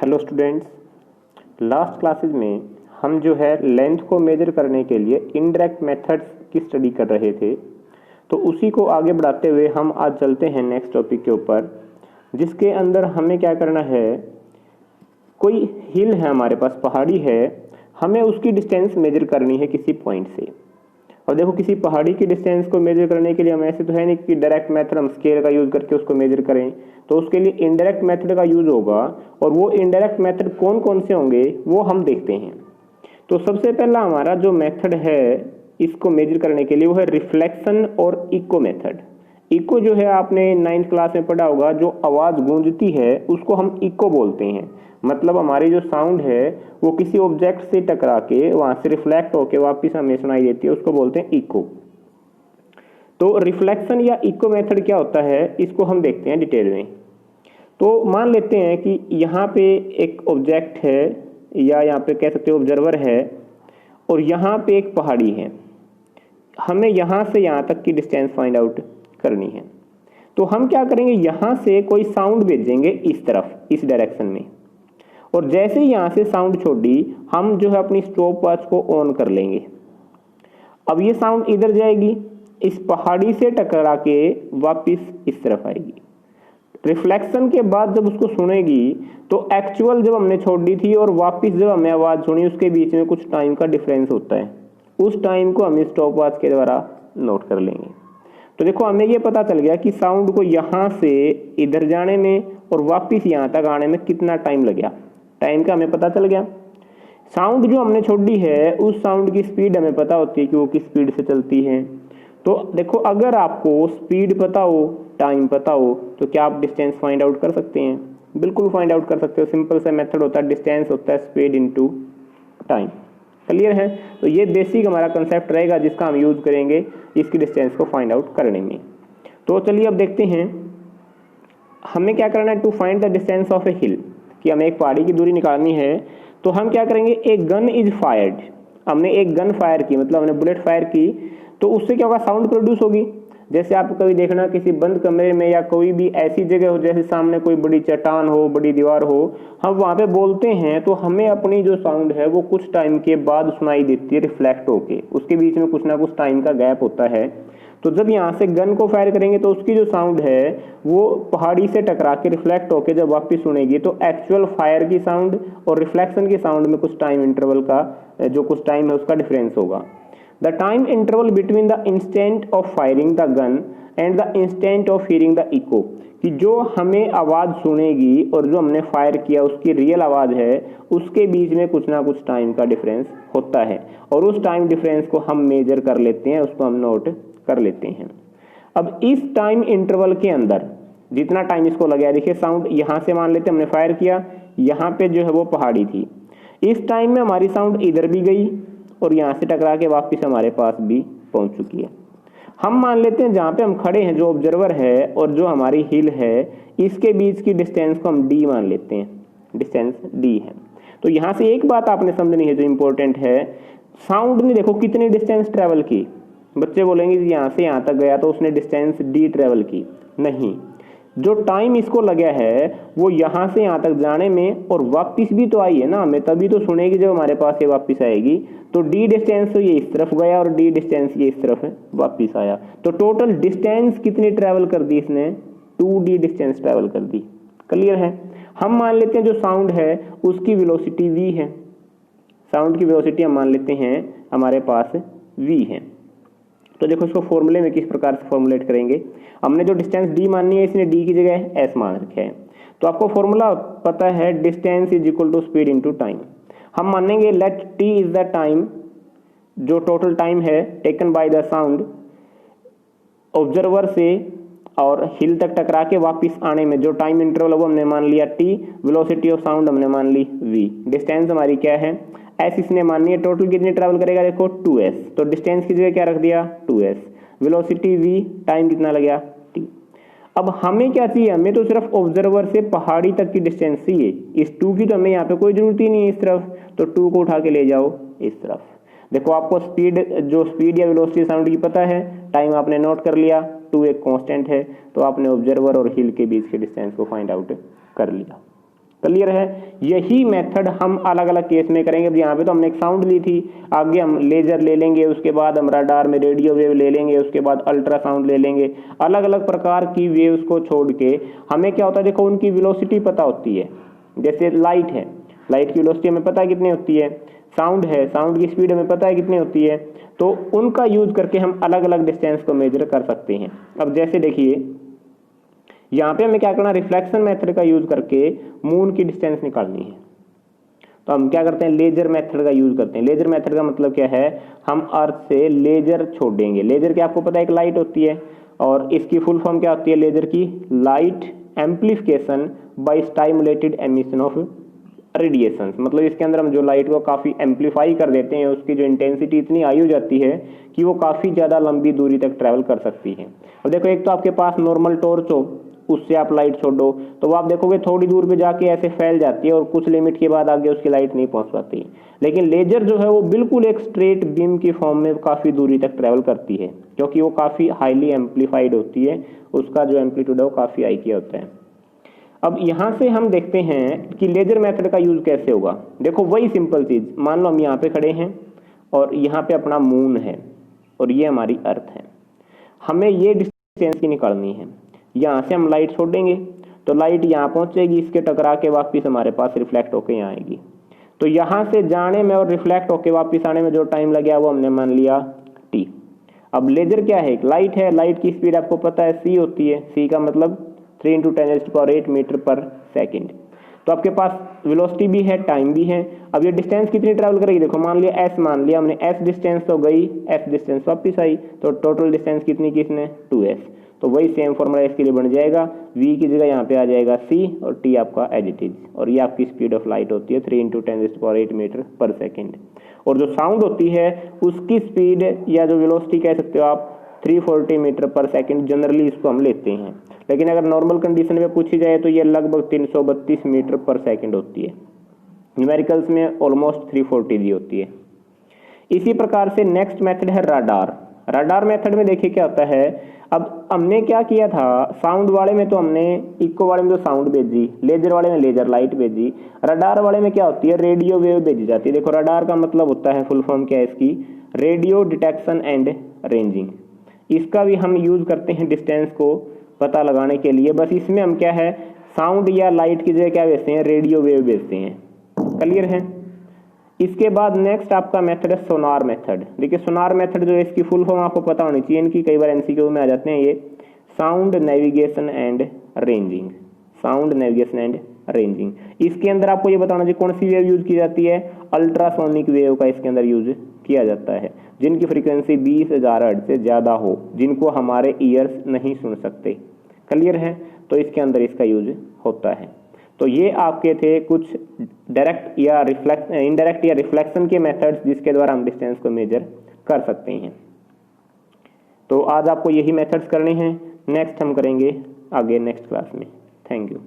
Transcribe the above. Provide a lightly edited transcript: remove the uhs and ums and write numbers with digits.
Hello students, last classes में हम जो है लेंथ को मेजर करने के लिए इनडायरेक्ट मेथड्स की स्टडी कर रहे थे। तो उसी को आगे बढ़ाते हुए हम आज चलते हैं नेक्स्ट टॉपिक के ऊपर, जिसके अंदर हमें क्या करना है। कोई हिल है हमारे पास, पहाड़ी है, हमें उसकी डिस्टेंस मेजर करनी है किसी पॉइंट से। और देखो, किसी पहाड़ी की डिस्टेंस को मेजर करने के लिए हम ऐसे तो है नहीं कि डायरेक्ट मेथड हम स्केल का यूज करके उसको मेजर करें, तो उसके लिए इनडायरेक्ट मेथड का यूज होगा। और वो इनडायरेक्ट मेथड कौन कौन से होंगे वो हम देखते हैं। तो सबसे पहला हमारा जो मेथड है इसको मेजर करने के लिए वो है रिफ्लेक्शन और इको मेथड। इको जो है आपने 9th क्लास में पढ़ा होगा, जो आवाज गूंजती है उसको हम इको बोलते हैं। मतलब हमारी जो साउंड है वो किसी ऑब्जेक्ट से टकरा के वहां से रिफ्लेक्ट होके वापस हमें सुनाई देती है, उसको बोलते हैं इको। तो रिफ्लेक्शन या इको मेथड क्या होता है इसको हम देखते हैं डिटेल में। तो मान लेते हैं कि यहाँ पे एक ऑब्जेक्ट है, या यहाँ पे कह सकते हो ऑब्जर्वर है, और यहाँ पे एक पहाड़ी है। हमें यहाँ से यहाँ तक की डिस्टेंस फाइंड आउट करनी है। तो हम क्या करेंगे, यहाँ से कोई साउंड भेजेंगे इस तरफ, इस डायरेक्शन में। और जैसे ही यहाँ से साउंड छोड़ी, हम जो है अपनी स्टॉप वॉच को ऑन कर लेंगे। अब ये साउंड इधर जाएगी, इस पहाड़ी से टकरा के वापस इस तरफ आएगी। रिफ्लेक्शन के बाद जब उसको सुनेगी तो एक्चुअल जब हमने छोड़ दी थी और वापस जब हमें आवाज सुनी, उसके बीच में कुछ टाइम का डिफरेंस होता है। उस टाइम को हम स्टॉप वॉच के द्वारा नोट कर लेंगे। तो देखो, हमें ये पता चल गया कि साउंड को यहाँ से इधर जाने में और वापस यहाँ तक आने में कितना टाइम लग गया। टाइम का हमें पता चल गया। साउंड जो हमने छोड़ी है उस साउंड की स्पीड हमें पता होती है कि वो किस स्पीड से चलती है। तो देखो, अगर आपको स्पीड पता हो, टाइम पता हो, तो क्या आप डिस्टेंस फाइंड आउट कर सकते हैं? बिल्कुल फाइंड आउट कर सकते हो। सिंपल सा मेथड होता है, डिस्टेंस होता है स्पीड इनटू टाइम। क्लियर है? तो ये बेसिक हमारा कंसेप्ट रहेगा जिसका हम यूज करेंगे इसकी डिस्टेंस को फाइंड आउट करने में। तो चलिए अब देखते हैं हमें क्या करना है। To find the distance of a hill, कि हमें एक पहाड़ी की दूरी निकालनी है। तो हम क्या करेंगे, एक गन इज फायर्ड। हमने एक गन फायर की, मतलब हमने बुलेट फायर की, तो उससे क्या होगा, साउंड प्रोड्यूस होगी। जैसे आप कभी देखना किसी बंद कमरे में या कोई भी ऐसी जगह हो, जैसे सामने कोई बड़ी चट्टान हो, बड़ी दीवार हो, हम वहां पे बोलते हैं तो हमें अपनी जो साउंड है वो कुछ टाइम के बाद सुनाई देती है रिफ्लेक्ट होके। उसके बीच में कुछ ना कुछ टाइम का गैप होता है। तो जब यहाँ से गन को फायर करेंगे तो उसकी जो साउंड है वो पहाड़ी से टकरा के रिफ्लेक्ट होके जब वापस सुनेगी, तो एक्चुअल फायर की साउंड और रिफ्लेक्शन की साउंड में कुछ टाइम इंटरवल का जो कुछ टाइम है उसका डिफरेंस होगा। The time interval between the instant of firing the gun and the instant of hearing the echo, कि जो हमें आवाज सुनेगी और जो हमने फायर किया उसकी रियल आवाज है, उसके बीच में कुछ ना कुछ टाइम का डिफरेंस होता है। और उस टाइम डिफरेंस को हम मेजर कर लेते हैं, उसको हम नोट कर लेते हैं। अब इस टाइम इंटरवल के अंदर जितना टाइम इसको लगा, देखिए साउंड यहाँ से मान लेते हमने फायर किया, यहाँ पे जो है वो पहाड़ी थी। इस टाइम में हमारी साउंड इधर भी गई और यहाँ से टकरा के वापस हमारे पास भी पहुंच चुकी है। हम मान लेते हैं जहाँ पे हम खड़े हैं, जो ऑब्जर्वर है और जो हमारी हिल है, इसके बीच की डिस्टेंस को हम डी मान लेते हैं। डिस्टेंस डी है। तो यहाँ से एक बात आपने समझनी है जो इंपॉर्टेंट है, साउंड ने देखो कितनी डिस्टेंस ट्रेवल की। बच्चे बोलेंगे यहाँ से यहाँ तक गया तो उसने डिस्टेंस डी ट्रेवल की। नहीं, जो टाइम इसको लगा है वो यहाँ से यहाँ तक जाने में और वापस भी तो आई है ना, हमें तभी तो सुनेगी जब हमारे पास ये वापस आएगी। तो डी डिस्टेंस तो ये इस तरफ गया और डी डिस्टेंस ये इस तरफ वापस आया। तो टोटल डिस्टेंस कितनी ट्रेवल कर दी इसने? 2d डिस्टेंस ट्रेवल कर दी। क्लियर है? हम मान लेते हैं जो साउंड है उसकी वेलोसिटी v है। साउंड की वेलोसिटी हम मान लेते हैं हमारे पास v है। तो देखो इसको फॉर्मूले में किस प्रकार से फॉर्मुलेट करेंगे। हमने जो डिस्टेंस d माननी है, इसने d की जगह s मान रखा है। तो आपको फॉर्मूला पता है, distance is equal to speed into time. हम मानेंगे let t is the time, जो टोटल टाइम है taken by the sound observer से और हिल तक टकरा के वापस आने में जो टाइम इंटरवल है वो हमने मान लिया t। वेलोसिटी ऑफ साउंड हमने मान ली v। डिस्टेंस हमारी क्या है, s इसने माननी है। टोटल कितनी ट्रैवल करेगा, देखो 2s। तो डिस्टेंस की जगह क्या रख दिया, 2s। वेलोसिटी v, टाइम कितना लग गया t। अब हमें क्या चाहिए, हमें तो सिर्फ ऑब्जर्वर से पहाड़ी तक की डिस्टेंस चाहिए। इस 2 की तो हमें यहाँ पे कोई जरूरत ही नहीं है इस तरफ, तो 2 को उठा के ले जाओ इस तरफ। देखो आपको स्पीड या वेलोसिटी साउंड की पता है, टाइम आपने नोट कर लिया, 2 एक कांस्टेंट है, तो आपने ऑब्जर्वर और हिल के बीच के डिस्टेंस को फाइंड आउट कर लिया। क्लियर है। यही मेथड हम अलग अलग केस में करेंगे। यहाँ पे तो हमने एक साउंड ली थी, आगे हम लेजर ले लेंगे, उसके बाद हम रडार में रेडियो वेव ले लेंगे, उसके बाद अल्ट्रासाउंड ले लेंगे। अलग अलग प्रकार की वेव्स को छोड़ के हमें क्या होता है, देखो उनकी वेलोसिटी पता होती है। जैसे लाइट है, लाइट की वेलोसिटी हमें पता है कितनी होती है, साउंड है, साउंड की स्पीड हमें पता है कितनी होती है। तो उनका यूज करके हम अलग अलग डिस्टेंस को मेजर कर सकते हैं। अब जैसे देखिए यहाँ पे हमें क्या करना, रिफ्लेक्शन मेथड का यूज करके मून की डिस्टेंस निकालनी है। तो हम क्या करते हैं, लेजर मेथड का यूज करते हैं। लेजर मेथड का मतलब क्या है, हम अर्थ से लेजर छोड़ेंगे। लेजर की आपको पता है एक लाइट होती है, और इसकी फुल फॉर्म क्या होती है लेजर की, light amplification by stimulated emission of radiation. मतलब इसके अंदर हम जो लाइट को काफी एम्पलीफाई कर देते हैं, उसकी जो इंटेंसिटी इतनी हाई हो जाती है कि वो काफी ज्यादा लंबी दूरी तक ट्रेवल कर सकती है। अब देखो एक तो आपके पास नॉर्मल टॉर्च हो, उससे आप लाइट छोड़ो तो वो आप देखोगे थोड़ी दूर पे जाके ऐसे फैल जाती है और कुछ लिमिट के बाद आगे उसकी लाइट नहीं पहुंच पाती। लेकिन लेजर जो है वो बिल्कुल एक स्ट्रेट बीम की फॉर्म में काफी दूरी तक ट्रेवल करती है, क्योंकि वो काफी हाईली एम्पलीफाइड होती है, उसका जो एम्पलीट्यूड है वो काफी हाई किया होता है। अब यहां से हम देखते हैं कि लेजर मेथड का यूज कैसे होगा। देखो वही सिंपल चीज, मान लो हम यहाँ पे खड़े हैं और यहाँ पे अपना मून है और ये हमारी अर्थ है, हमें ये डिस्टेंस की निकालनी है। यहाँ से हम लाइट छोड़ेंगे तो लाइट यहाँ पहुंचेगी, इसके टकरा के वापस हमारे पास रिफ्लेक्ट होके यहाँ आएगी। तो यहाँ से जाने में और रिफ्लेक्ट होके वापस आने में जो टाइम लगे वो हमने मान लिया t। अब लेजर क्या है, एक लाइट है, लाइट की स्पीड आपको पता है c होती है, c का मतलब 3 × 10⁸ मीटर पर सेकेंड। तो आपके पास वेलोसिटी भी है, टाइम भी है। अब ये डिस्टेंस कितनी ट्रैवल करेगी, देखो मान लिया s, मान लिया हमने s डिस्टेंस तो गई, s डिस्टेंस वापस आई, तो टोटल डिस्टेंस कितनी की इसने 2s। तो वही सेम फॉर्मूला इसके लिए बन जाएगा, v की जगह यहाँ पे आ जाएगा c और t आपका एज इट इज। और ये आपकी स्पीड ऑफ लाइट होती है 3 × 10⁸ मीटर पर सेकेंड। और जो साउंड होती है उसकी स्पीड या जो वेलोसिटी कह सकते हो आप 340 मीटर पर सेकेंड, जनरली इसको हम लेते हैं। लेकिन अगर नॉर्मल कंडीशन में पूछी जाए तो ये लगभग 332 मीटर पर सेकेंड होती है। न्यूमेरिकल्स में ऑलमोस्ट 340 दी होती है। इसी प्रकार से नेक्स्ट मेथड है रडार। रडार मेथड में देखिए क्या होता है, अब हमने क्या किया था, साउंड वाले में तो हमने इको वाले में तो साउंड भेजी, लेजर वाले में लेजर लाइट भेजी, रडार वाले में क्या होती है रेडियो वेव भेजी जाती है। देखो रडार का मतलब होता है, फुल फॉर्म क्या है इसकी, रेडियो डिटेक्शन एंड रेंजिंग। इसका भी हम यूज करते हैं डिस्टेंस को पता लगाने के लिए। बस इसमें हम क्या है, साउंड या लाइट की जगह क्या भेजते हैं, रेडियो वेव भेजते हैं। क्लियर है। इसके बाद नेक्स्ट आपका मेथड है सोनार मेथड। देखिए सोनार मेथड जो है इसकी फुल फॉर्म आपको पता होनी चाहिए, इनकी कई बार एमसीक्यू में आ जाते हैं ये, sound navigation and ranging. Sound navigation and ranging, इसके अंदर आपको ये बताना चाहिए कौन सी वेव यूज की जाती है, अल्ट्रासोनिक वेव का इसके अंदर यूज किया जाता है, जिनकी फ्रीक्वेंसी 20,000 हर्ट्ज से ज्यादा हो, जिनको हमारे ईयर्स नहीं सुन सकते। क्लियर है, तो इसके अंदर इसका यूज होता है। तो ये आपके थे कुछ डायरेक्ट या इनडायरेक्ट या रिफ्लेक्शन के मेथड्स जिसके द्वारा हम डिस्टेंस को मेजर कर सकते हैं। तो आज आपको यही मेथड्स करने हैं, नेक्स्ट हम करेंगे आगे नेक्स्ट क्लास में। Thank you.